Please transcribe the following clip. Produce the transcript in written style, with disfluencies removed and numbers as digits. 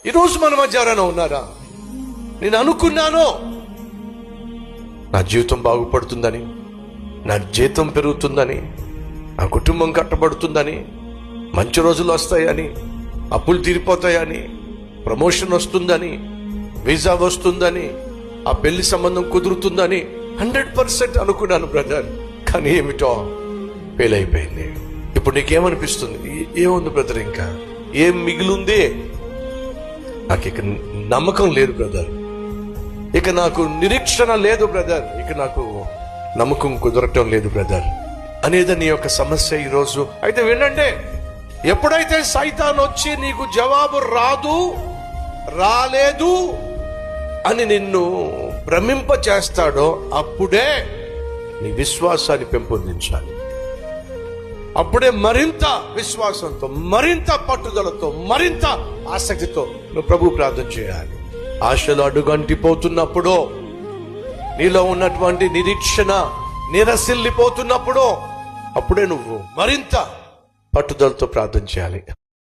ఈరోజు మన మధ్య ఎవరైనా ఉన్నారా? నేను అనుకున్నాను నా జీవితం బాగుపడుతుందని, నా జీతం పెరుగుతుందని, నా కుటుంబం కట్టబడుతుందని, మంచి రోజులు వస్తాయని, అప్పులు తీరిపోతాయని, ప్రమోషన్ వస్తుందని, వీసా వస్తుందని, ఆ పెళ్లి సంబంధం కుదురుతుందని 100% అనుకున్నాను బ్రదర్. కానీ ఏమిటో ఫెయిల్ అయిపోయింది. ఇప్పుడు నీకేమనిపిస్తుంది? ఏముంది బ్రదర్, ఇంకా ఏం మిగిలింది? నాకు ఇక నమ్మకం లేదు బ్రదర్, ఇక నాకు నిరీక్షణ లేదు బ్రదర్, ఇక నాకు నమ్మకం కుదరటం లేదు బ్రదర్ అనేది నీ యొక్క సమస్య ఈరోజు. అయితే వినండి, ఎప్పుడైతే సైతాన్ వచ్చి నీకు జవాబు రాలేదు అని నిన్ను భ్రమింప చేస్తాడో అప్పుడే నీ విశ్వాసాన్ని పెంపొందించాలి. అప్పుడే మరింత విశ్వాసంతో, మరింత పట్టుదలతో, మరింత ఆసక్తితో నువ్వు ప్రభు ప్రార్థన చేయాలి. ఆశలు అడుగంటిపోతున్నప్పుడు, నీలో ఉన్నటువంటి నిరీక్షణ నిరసిల్లిపోతున్నప్పుడు, అప్పుడే నువ్వు మరింత పట్టుదలతో ప్రార్థన చేయాలి.